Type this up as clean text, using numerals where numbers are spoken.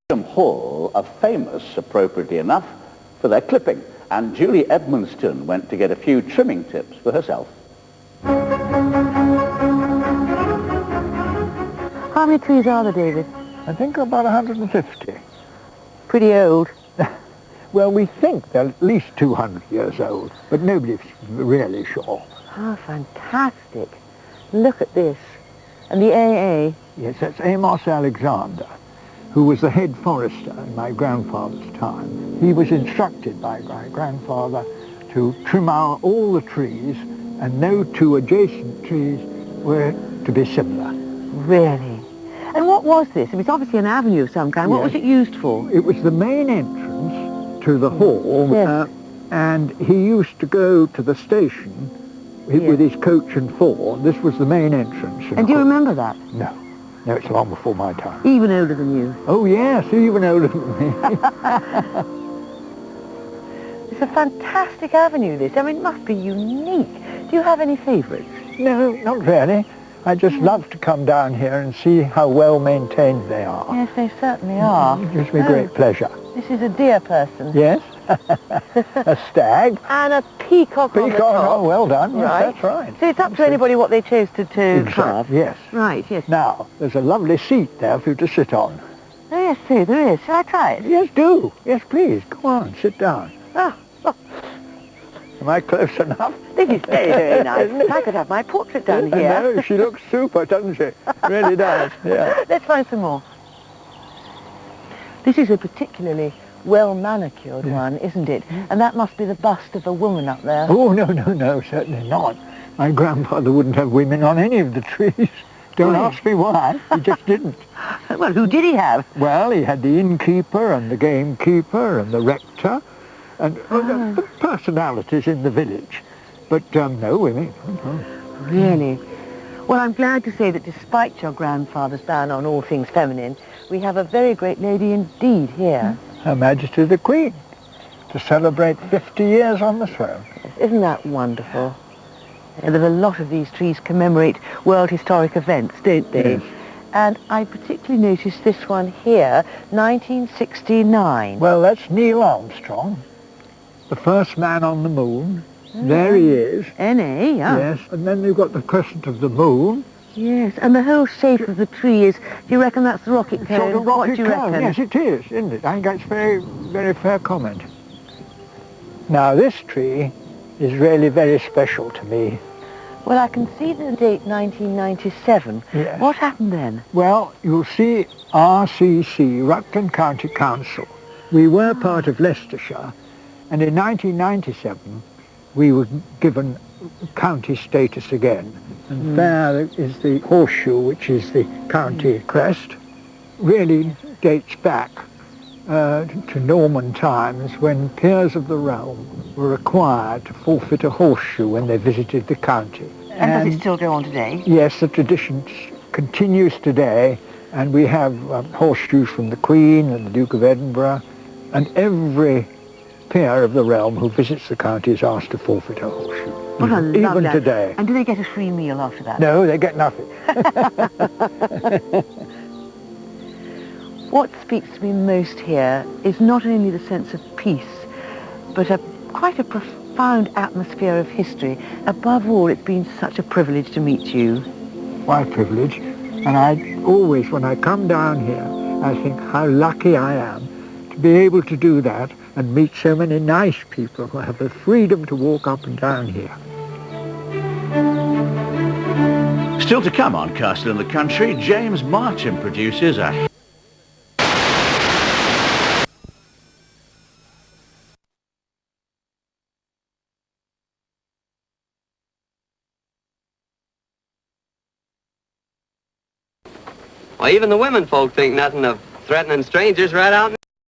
Hall are famous, appropriately enough, for their clipping, and Julie Edmonston went to get a few trimming tips for herself. How many trees are there, David? I think about 150. Pretty old. Well, we think they're at least 200 years old, but nobody's really sure. Ah, fantastic. Look at this. And the AA? Yes, that's Amos Alexander, who was the head forester in my grandfather's time. He was instructed by my grandfather to trim out all the trees, and no two adjacent trees were to be similar. Really? And what was this? It was obviously an avenue of some kind. What was it used for? It was the main entrance to the hall, yes. And he used to go to the station with his coach and four. This was the main entrance. And do you remember that? No. No, it's long before my time. Even older than you? Oh, yes, even older than me. It's a fantastic avenue, this. I mean, it must be unique. Do you have any favourites? No, not really. I just love to come down here and see how well maintained they are. Yes, they certainly are. It gives me great pleasure. This is a deer person. Yes. A stag. And a peacock on the top. Oh, well done. Yes, right. That's right. So it's up to anybody what they chose to carve? Yes. Right, yes. Now, there's a lovely seat there for you to sit on. Oh, yes, so there is. Shall I try it? Yes, do. Yes, please. Go on, sit down. Oh. Am I close enough? This is very, very nice. I could have my portrait done here. No, she looks super, doesn't she? Really does, yeah. Let's find some more. This is a particularly well-manicured one, isn't it? And that must be the bust of a woman up there. Oh, no, certainly not. My grandfather wouldn't have women on any of the trees. Don't ask me why. He just didn't. Well, who did he have? Well, he had the innkeeper and the gamekeeper and the rector and the personalities in the village. But no women. No. Really? Well, I'm glad to say that despite your grandfather's ban on all things feminine, we have a very great lady indeed here. Her Majesty the Queen, to celebrate 50 years on the throne. Isn't that wonderful? And a lot of these trees commemorate world historic events, don't they? Yes. And I particularly noticed this one here, 1969. Well, that's Neil Armstrong, the first man on the moon. There he is. N.A., yeah. Yes, and then you've got the crescent of the moon. Yes, and the whole shape of the tree is, do you reckon that's the rocket cone? Sort of rocket what do you cone. reckon? Yes, it is, isn't it? I think that's very, very fair comment. Now, this tree is really very special to me. Well, I can see the date 1997. Yes. What happened then? Well, you'll see RCC, Rutland County Council. We were part of Leicestershire, and in 1997 we were given county status again. And there is the horseshoe, which is the county crest. Really dates back to Norman times, when peers of the realm were required to forfeit a horseshoe when they visited the county. And does it still go on today? Yes, the tradition continues today, and we have horseshoes from the Queen and the Duke of Edinburgh, and every peer of the realm who visits the county is asked to forfeit a horseshoe. What a lovely Even today. And do they get a free meal after that? No, they get nothing. What speaks to me most here is not only the sense of peace, but quite a profound atmosphere of history. Above all, it's been such a privilege to meet you. My privilege. And I always, when I come down here, I think how lucky I am to be able to do that and meet so many nice people who have the freedom to walk up and down here. Still to come on Castle in the Country, James Martin produces a... Well, even the women folk think nothing of threatening strangers right out in